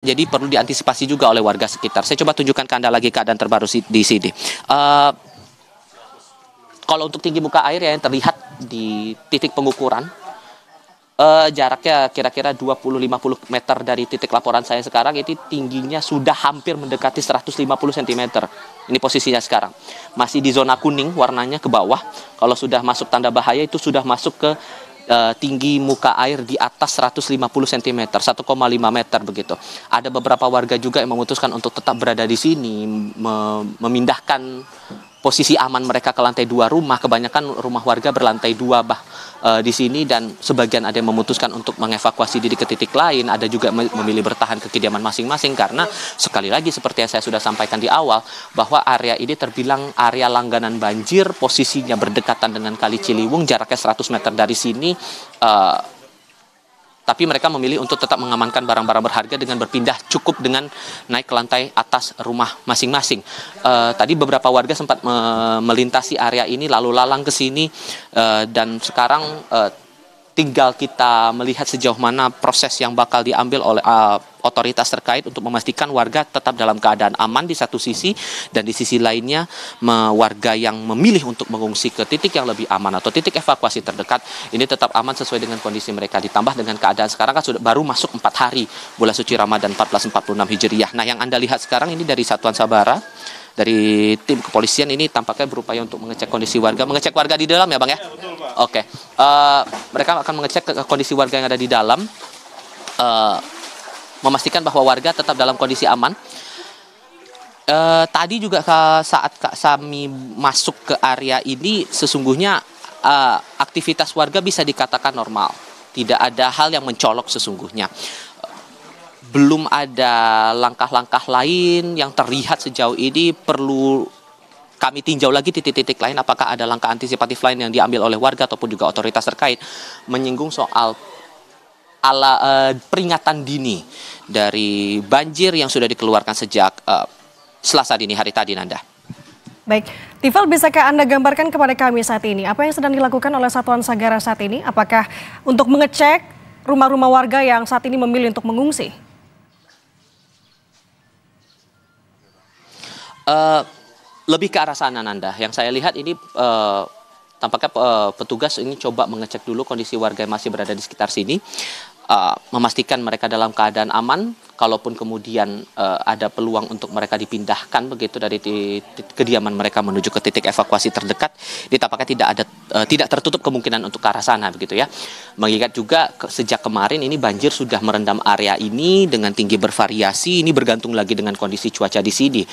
Jadi perlu diantisipasi juga oleh warga sekitar. Saya coba tunjukkan ke Anda lagi keadaan terbaru di sini. Kalau untuk tinggi muka air ya yang terlihat di titik pengukuran, jaraknya kira-kira 20-50 meter dari titik laporan saya sekarang, itu tingginya sudah hampir mendekati 150 cm. Ini posisinya sekarang. Masih di zona kuning warnanya ke bawah. Kalau sudah masuk tanda bahaya itu sudah masuk ke tinggi muka air di atas 150 cm, 1,5 meter begitu. Ada beberapa warga juga yang memutuskan untuk tetap berada di sini, memindahkan posisi aman mereka ke lantai 2 rumah. Kebanyakan rumah warga berlantai 2 di sini, dan sebagian ada yang memutuskan untuk mengevakuasi diri ke titik lain. Ada juga memilih bertahan ke kediaman masing-masing karena sekali lagi seperti yang saya sudah sampaikan di awal, bahwa area ini terbilang area langganan banjir, posisinya berdekatan dengan Kali Ciliwung, jaraknya 100 meter dari sini. Tapi mereka memilih untuk tetap mengamankan barang-barang berharga dengan berpindah cukup dengan naik ke lantai atas rumah masing-masing. Tadi beberapa warga sempat melintasi area ini lalu lalang ke sini, dan sekarang tinggal kita melihat sejauh mana proses yang bakal diambil oleh otoritas terkait untuk memastikan warga tetap dalam keadaan aman di satu sisi, dan di sisi lainnya warga yang memilih untuk mengungsi ke titik yang lebih aman atau titik evakuasi terdekat ini tetap aman sesuai dengan kondisi mereka. Ditambah dengan keadaan sekarang kan sudah baru masuk 4 hari bulan suci Ramadan 1446 Hijriah. Nah, yang Anda lihat sekarang ini dari Satuan Sabara, dari tim kepolisian ini tampaknya berupaya untuk mengecek kondisi warga. Mengecek warga di dalam ya Bang ya? Oke. Mereka akan mengecek kondisi warga yang ada di dalam, memastikan bahwa warga tetap dalam kondisi aman. Tadi juga saat Kak Sami masuk ke area ini, sesungguhnya aktivitas warga bisa dikatakan normal. Tidak ada hal yang mencolok sesungguhnya. Belum ada langkah-langkah lain yang terlihat sejauh ini. Perlu kami tinjau lagi titik-titik lain apakah ada langkah antisipatif lain yang diambil oleh warga ataupun juga otoritas terkait menyinggung soal peringatan dini dari banjir yang sudah dikeluarkan sejak Selasa dini hari tadi, Nanda. Baik, Tifal, bisakah Anda gambarkan kepada kami saat ini apa yang sedang dilakukan oleh Satuan Sagara saat ini? Apakah untuk mengecek rumah-rumah warga yang saat ini memilih untuk mengungsi? Lebih ke arah sana, Nanda. Yang saya lihat ini tampaknya petugas ini coba mengecek dulu kondisi warga yang masih berada di sekitar sini, memastikan mereka dalam keadaan aman. Kalaupun kemudian ada peluang untuk mereka dipindahkan begitu dari kediaman mereka menuju ke titik evakuasi terdekat, tampaknya tidak tertutup kemungkinan untuk ke arah sana begitu ya. Mengingat juga sejak kemarin ini banjir sudah merendam area ini dengan tinggi bervariasi. Ini bergantung lagi dengan kondisi cuaca di sini.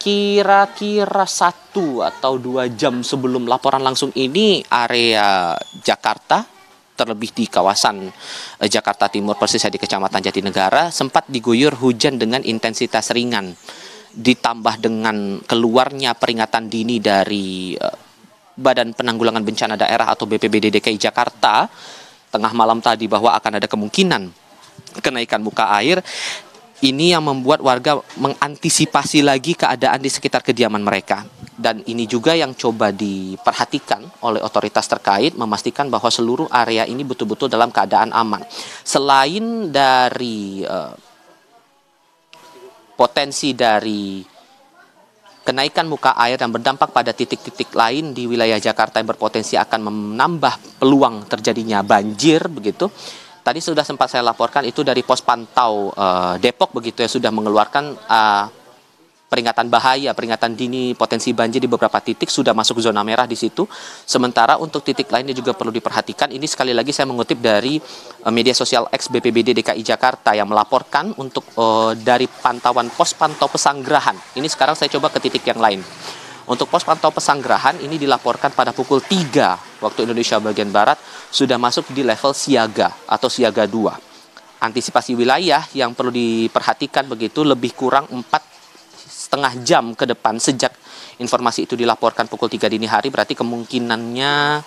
Kira-kira 1 atau 2 jam sebelum laporan langsung ini, area Jakarta, terlebih di kawasan Jakarta Timur, persisnya di Kecamatan Jatinegara, sempat diguyur hujan dengan intensitas ringan. Ditambah dengan keluarnya peringatan dini dari Badan Penanggulangan Bencana Daerah atau BPBD DKI Jakarta tengah malam tadi bahwa akan ada kemungkinan kenaikan muka air. Ini yang membuat warga mengantisipasi lagi keadaan di sekitar kediaman mereka. Dan ini juga yang coba diperhatikan oleh otoritas terkait, memastikan bahwa seluruh area ini betul-betul dalam keadaan aman. Selain dari potensi dari kenaikan muka air yang berdampak pada titik-titik lain di wilayah Jakarta yang berpotensi akan menambah peluang terjadinya banjir begitu. Tadi sudah sempat saya laporkan itu dari pos pantau Depok begitu ya, sudah mengeluarkan peringatan bahaya, peringatan dini potensi banjir di beberapa titik, sudah masuk zona merah di situ. Sementara untuk titik lainnya juga perlu diperhatikan. Ini sekali lagi saya mengutip dari media sosial X BPBD DKI Jakarta yang melaporkan untuk dari pantauan pos pantau Pesanggerahan. Ini sekarang saya coba ke titik yang lain. Untuk pos pantau Pesanggerahan ini dilaporkan pada pukul 3 waktu Indonesia bagian Barat sudah masuk di level siaga atau siaga 2. Antisipasi wilayah yang perlu diperhatikan begitu, lebih kurang 4,5 jam ke depan sejak informasi itu dilaporkan pukul 3 dini hari, berarti kemungkinannya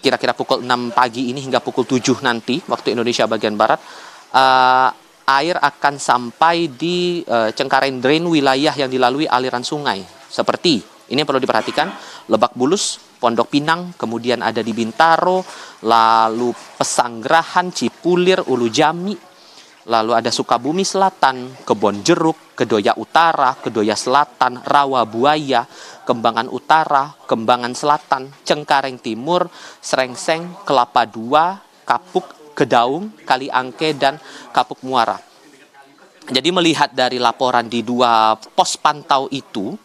kira-kira pukul 6 pagi ini hingga pukul 7 nanti waktu Indonesia bagian Barat, air akan sampai di Cengkareng Drain, wilayah yang dilalui aliran sungai. Seperti ini yang perlu diperhatikan, Lebak Bulus, Pondok Pinang, kemudian ada di Bintaro, lalu Pesanggerahan, Cipulir, Ulu Jami, lalu ada Sukabumi Selatan, Kebon Jeruk, Kedoya Utara, Kedoya Selatan, Rawa Buaya, Kembangan Utara, Kembangan Selatan, Cengkareng Timur, Srengseng, Kelapa II, Kapuk, Kedaung, Kaliangke, dan Kapuk Muara. Jadi melihat dari laporan di 2 pos pantau itu,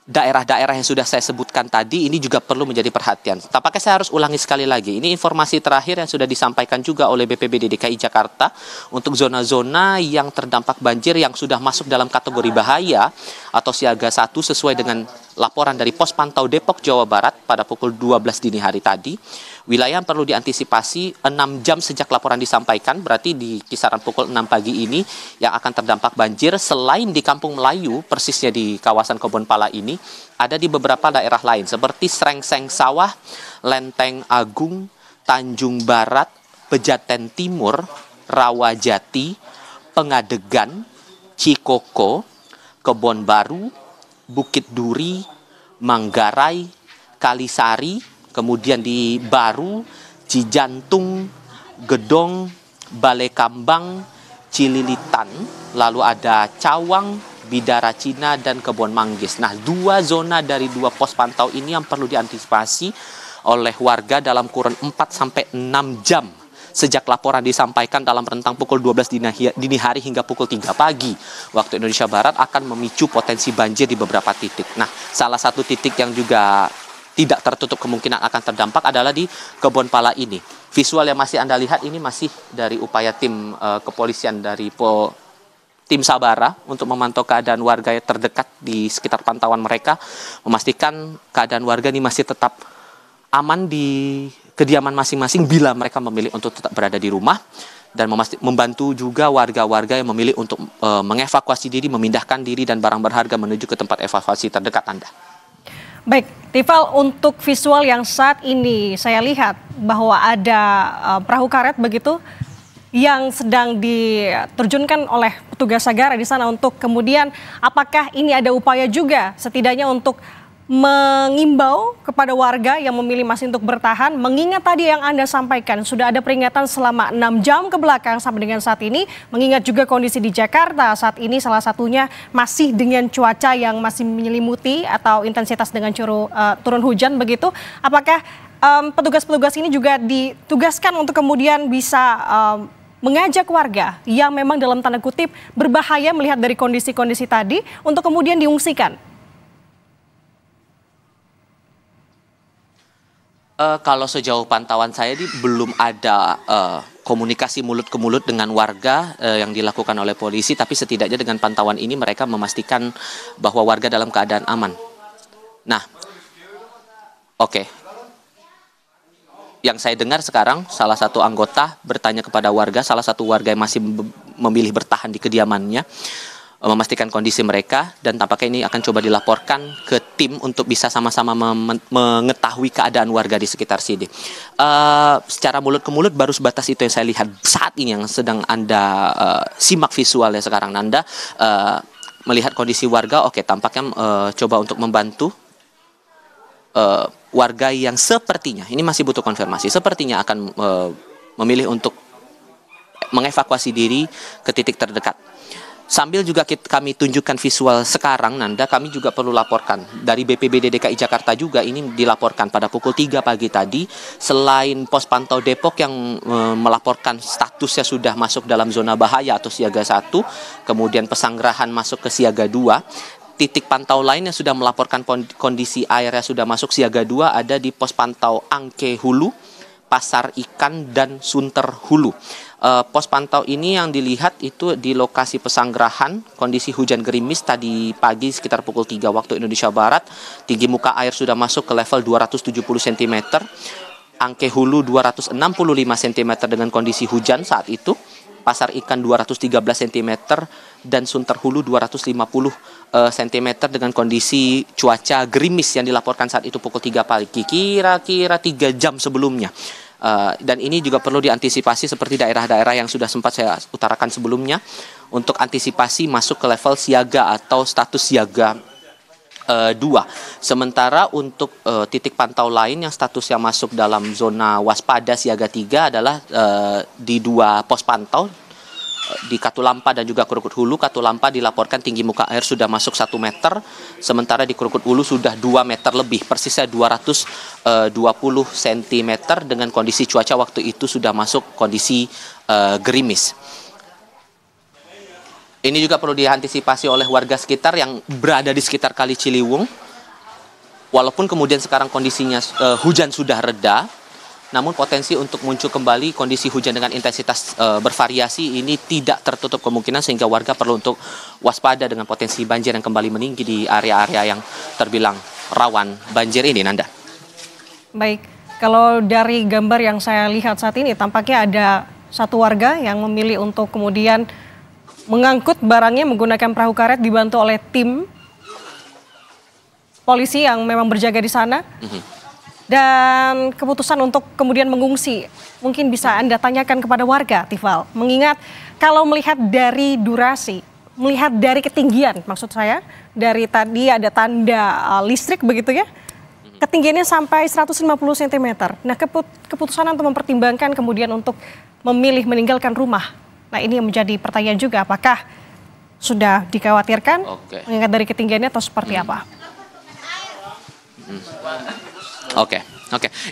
daerah-daerah yang sudah saya sebutkan tadi ini juga perlu menjadi perhatian. Tampaknya saya harus ulangi sekali lagi. Ini informasi terakhir yang sudah disampaikan juga oleh BPBD DKI Jakarta untuk zona-zona yang terdampak banjir yang sudah masuk dalam kategori bahaya atau siaga 1 sesuai dengan laporan dari pos pantau Depok, Jawa Barat pada pukul 12 dini hari tadi. Wilayah yang perlu diantisipasi 6 jam sejak laporan disampaikan, berarti di kisaran pukul 6 pagi ini yang akan terdampak banjir selain di Kampung Melayu, persisnya di kawasan Kebonpala ini, ada di beberapa daerah lain seperti Srengseng Sawah, Lenteng Agung, Tanjung Barat, Pejaten Timur, Rawajati, Pengadegan, Cikoko, Kebon Baru, Bukit Duri, Manggarai, Kalisari, kemudian di Baru, Cijantung, Gedong, Balai Kambang, Cililitan, lalu ada Cawang, Bidara Cina, dan Kebon Manggis. Nah, 2 zona dari 2 pos pantau ini yang perlu diantisipasi oleh warga dalam kurun 4-6 jam sejak laporan disampaikan dalam rentang pukul 12 dini hari hingga pukul 3 pagi waktu Indonesia Barat akan memicu potensi banjir di beberapa titik. Nah, salah satu titik yang juga tidak tertutup kemungkinan akan terdampak adalah di Kebonpala ini. Visual yang masih Anda lihat ini masih dari upaya tim kepolisian dari tim Sabara untuk memantau keadaan warga yang terdekat di sekitar pantauan mereka, memastikan keadaan warga ini masih tetap aman di kediaman masing-masing bila mereka memilih untuk tetap berada di rumah, dan membantu juga warga-warga yang memilih untuk mengevakuasi diri, memindahkan diri dan barang berharga menuju ke tempat evakuasi terdekat Anda. Baik, Tifal, untuk visual yang saat ini saya lihat bahwa ada perahu karet begitu yang sedang diterjunkan oleh petugas Sagara di sana untuk kemudian apakah ini ada upaya juga setidaknya untuk mengimbau kepada warga yang memilih masih untuk bertahan, mengingat tadi yang Anda sampaikan sudah ada peringatan selama 6 jam ke belakang sampai dengan saat ini, mengingat juga kondisi di Jakarta saat ini salah satunya masih dengan cuaca yang masih menyelimuti atau intensitas dengan turun hujan begitu. Apakah petugas-petugas ini juga ditugaskan untuk kemudian bisa mengajak warga yang memang dalam tanda kutip berbahaya melihat dari kondisi-kondisi tadi untuk kemudian diungsikan? Kalau sejauh pantauan saya belum ada komunikasi mulut ke mulut dengan warga yang dilakukan oleh polisi, tapi setidaknya dengan pantauan ini mereka memastikan bahwa warga dalam keadaan aman. Nah, oke. Yang saya dengar sekarang salah satu anggota bertanya kepada warga, salah satu warga yang masih memilih bertahan di kediamannya, memastikan kondisi mereka, dan tampaknya ini akan coba dilaporkan ke tim untuk bisa sama-sama mengetahui keadaan warga di sekitar sini. Secara mulut ke mulut baru sebatas itu yang saya lihat saat ini yang sedang Anda simak visualnya sekarang. Anda melihat kondisi warga, oke, tampaknya coba untuk membantu warga yang sepertinya, ini masih butuh konfirmasi, sepertinya akan memilih untuk mengevakuasi diri ke titik terdekat. Sambil juga kami tunjukkan visual sekarang, Nanda, kami juga perlu laporkan dari BPBD DKI Jakarta juga ini dilaporkan pada pukul 3 pagi tadi, selain pos pantau Depok yang melaporkan statusnya sudah masuk dalam zona bahaya atau siaga 1, kemudian Pesanggerahan masuk ke siaga 2, titik pantau lain yang sudah melaporkan kondisi airnya sudah masuk siaga 2 ada di pos pantau Angke Hulu, Pasar Ikan, dan Sunter Hulu. Pos pantau ini yang dilihat itu di lokasi Pesanggerahan, kondisi hujan gerimis tadi pagi sekitar pukul 3 waktu Indonesia Barat, tinggi muka air sudah masuk ke level 270 cm, Angke Hulu 265 cm dengan kondisi hujan saat itu, Pasar Ikan 213 cm, dan Sunter Hulu 250 cm dengan kondisi cuaca gerimis yang dilaporkan saat itu pukul 3 pagi, kira-kira 3 jam sebelumnya. Dan ini juga perlu diantisipasi seperti daerah-daerah yang sudah sempat saya utarakan sebelumnya untuk antisipasi masuk ke level siaga atau status siaga 2. Sementara untuk titik pantau lain yang statusnya masuk dalam zona waspada siaga 3 adalah di 2 pos pantau di Katulampa dan juga Krukut Hulu. Katulampa dilaporkan tinggi muka air sudah masuk 1 meter, sementara di Krukut Hulu sudah 2 meter lebih, persisnya 220 cm dengan kondisi cuaca waktu itu sudah masuk kondisi gerimis. Ini juga perlu diantisipasi oleh warga sekitar yang berada di sekitar Kali Ciliwung. Walaupun kemudian sekarang kondisinya hujan sudah reda, namun potensi untuk muncul kembali kondisi hujan dengan intensitas bervariasi ini tidak tertutup kemungkinan, sehingga warga perlu untuk waspada dengan potensi banjir yang kembali meninggi di area-area yang terbilang rawan banjir ini, Nanda. Baik, kalau dari gambar yang saya lihat saat ini tampaknya ada satu warga yang memilih untuk kemudian mengangkut barangnya menggunakan perahu karet dibantu oleh tim polisi yang memang berjaga di sana. Dan keputusan untuk kemudian mengungsi mungkin bisa Anda tanyakan kepada warga, Tifal. Mengingat kalau melihat dari durasi, melihat dari ketinggian maksud saya, dari tadi ada tanda listrik begitu ya, ketinggiannya sampai 150 cm. Nah keputusan untuk mempertimbangkan kemudian untuk memilih meninggalkan rumah. Nah ini yang menjadi pertanyaan juga, apakah sudah dikhawatirkan mengingat dari ketinggiannya atau seperti apa? Oke.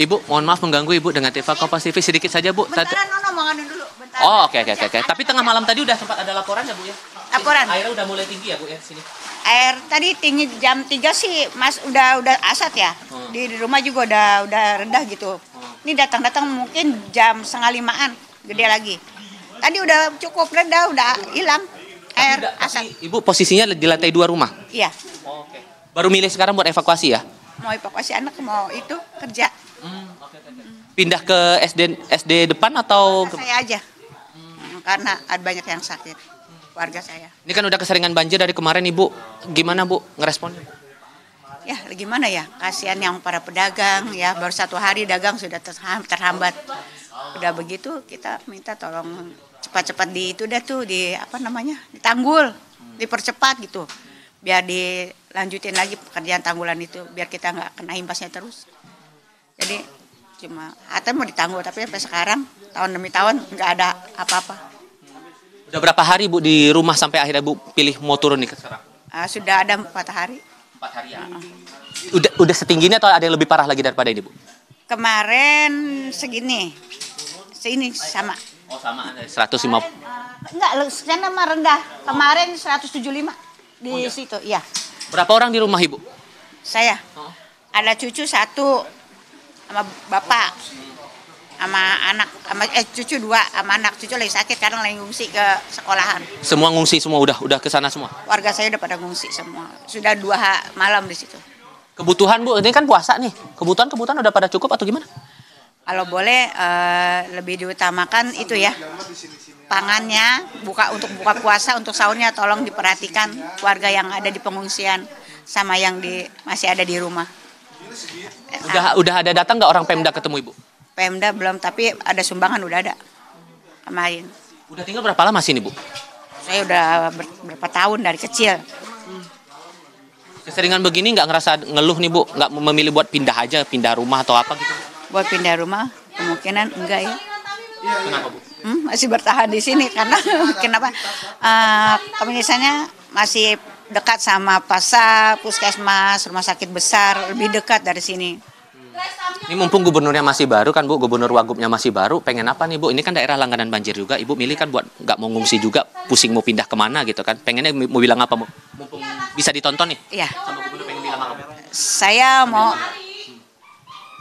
Ibu, mohon maaf mengganggu Ibu dengan TV Kompas TV sedikit saja, Bu. Bentaran, mau nganu dulu. Bentar. Oh, oke. Tapi tengah malam tadi udah sempat ada laporan ya, Bu ya? Laporan. Airnya udah mulai tinggi ya, Bu ya, sini? Air tadi tinggi jam 3 sih, Mas udah asat ya. Di rumah juga udah rendah gitu. Ini datang mungkin jam 4:30-an, gede lagi. Tadi udah cukup rendah, udah hilang air asat. Ibu posisinya di lantai 2 rumah? Iya. Oke. Baru milih sekarang buat evakuasi ya? Mau evakuasi anak, mau itu kerja. Pindah ke SD depan atau? Saya aja, karena ada banyak yang sakit, warga saya. Ini kan udah keseringan banjir dari kemarin, Ibu. Gimana, Bu, ngeresponnya? Ya, gimana ya, kasihan yang para pedagang ya, baru 1 hari dagang sudah terhambat. Udah begitu kita minta tolong cepat-cepat ditanggul, dipercepat gitu, biar dilanjutin lagi pekerjaan tanggulan itu, biar kita nggak kena imbasnya terus. Jadi cuma mau ditanggul, tapi sampai sekarang tahun demi tahun nggak ada apa-apa. Udah berapa hari, Bu, di rumah sampai akhirnya Bu pilih mau turun nih ke Serang? Sudah ada 4 hari. 4 hari ya. Udah setinggi ini atau ada yang lebih parah lagi daripada ini, Bu? Kemarin segini sama. Oh, sama, 150. Enggak, sana mah rendah. Kemarin 175 di situ, iya. Berapa orang di rumah, Ibu? Saya. Ada cucu 1 sama bapak. Sama anak, cucu 2 sama anak. Cucu lagi sakit, kadang lagi ngungsi ke sekolahan. Semua ngungsi semua, udah ke sana semua? Warga saya udah pada ngungsi semua. Sudah 2 malam di situ. Kebutuhan, Bu, ini kan puasa nih. Kebutuhan udah pada cukup atau gimana? Kalau boleh lebih diutamakan itu ya, pangannya untuk buka puasa, untuk sahurnya tolong diperhatikan warga yang ada di pengungsian sama yang masih ada di rumah. Udah ada datang nggak orang Pemda ketemu Ibu? Pemda belum, tapi ada sumbangan udah ada kemarin. Udah tinggal berapa lama sini, Bu? Saya udah berapa tahun dari kecil. Keseringan begini nggak ngerasa ngeluh nih, Bu? Nggak memilih buat pindah aja, pindah rumah atau apa gitu? Buat pindah rumah kemungkinan enggak ya. Kenapa, Bu? Masih bertahan di sini karena kenapa? Misalnya masih dekat sama pasar, puskesmas, rumah sakit besar, lebih dekat dari sini. Ini mumpung gubernurnya masih baru kan, Bu, gubernur Wagubnya masih baru, pengen apa nih, Bu? Ini kan daerah langganan banjir juga, Ibu milih kan buat nggak mau ngungsi juga, pusing mau pindah kemana gitu kan? Pengennya mau bilang apa, Bu? Mumpung bisa ditonton nih. Iya. Sama gubernur pengen bilang apa, Bu?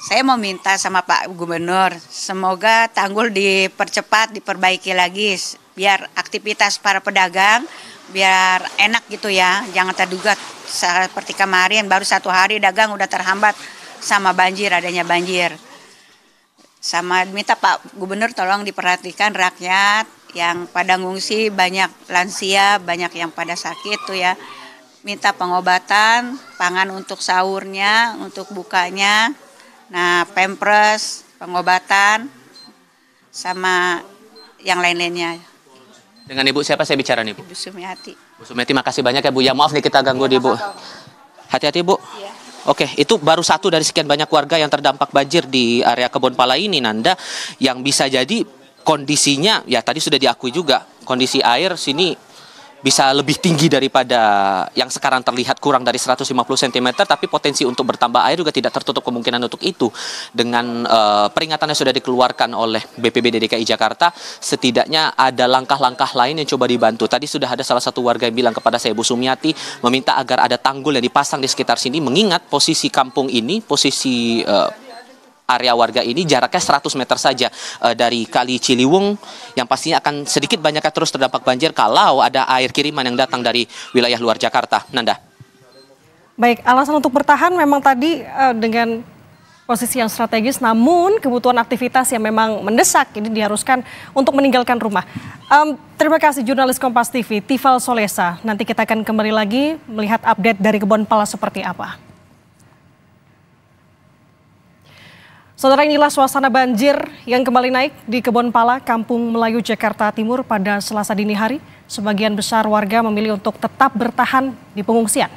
Saya mau minta sama Pak Gubernur, semoga tanggul dipercepat, diperbaiki lagi, biar aktivitas para pedagang, biar enak gitu ya, jangan terduga seperti kemarin, baru 1 hari dagang udah terhambat sama banjir, adanya banjir. Sama minta Pak Gubernur tolong diperhatikan rakyat yang pada ngungsi, banyak lansia, banyak yang pada sakit tuh ya. Minta pengobatan, pangan untuk sahurnya, untuk bukanya. Nah, pampers, pengobatan, sama yang lain-lainnya. Dengan Ibu siapa saya bicara nih, Bu? Ibu Sumiati. Bu Sumiati, makasih banyak ya, Bu. Ya maaf nih kita ganggu di Bu. Hati-hati, Bu. Iya. Oke, itu baru satu dari sekian banyak warga yang terdampak banjir di area Kebonpala ini, Nanda, yang bisa jadi kondisinya, ya tadi sudah diakui juga, kondisi air sini bisa lebih tinggi daripada yang sekarang terlihat, kurang dari 150 cm, tapi potensi untuk bertambah air juga tidak tertutup kemungkinan untuk itu. Dengan peringatan yang sudah dikeluarkan oleh BPBD DKI Jakarta, setidaknya ada langkah-langkah lain yang coba dibantu. Tadi sudah ada salah satu warga yang bilang kepada saya, Bu Sumiati, meminta agar ada tanggul yang dipasang di sekitar sini, mengingat posisi kampung ini, posisi area warga ini jaraknya 100 meter saja dari Kali Ciliwung, yang pastinya akan sedikit banyaknya terus terdampak banjir kalau ada air kiriman yang datang dari wilayah luar Jakarta. Nanda. Baik, alasan untuk bertahan memang tadi dengan posisi yang strategis, namun kebutuhan aktivitas yang memang mendesak ini diharuskan untuk meninggalkan rumah. Terima kasih jurnalis Kompas TV, Tifal Solesa. Nanti kita akan kembali lagi melihat update dari Kebonpala seperti apa. Saudara, inilah suasana banjir yang kembali naik di Kebonpala, Kampung Melayu, Jakarta Timur pada Selasa dini hari. Sebagian besar warga memilih untuk tetap bertahan di pengungsian.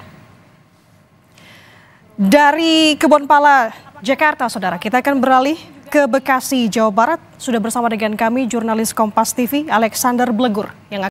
Dari Kebonpala, Jakarta, saudara, kita akan beralih ke Bekasi, Jawa Barat. Sudah bersama dengan kami jurnalis Kompas TV, Alexander Blegur, yang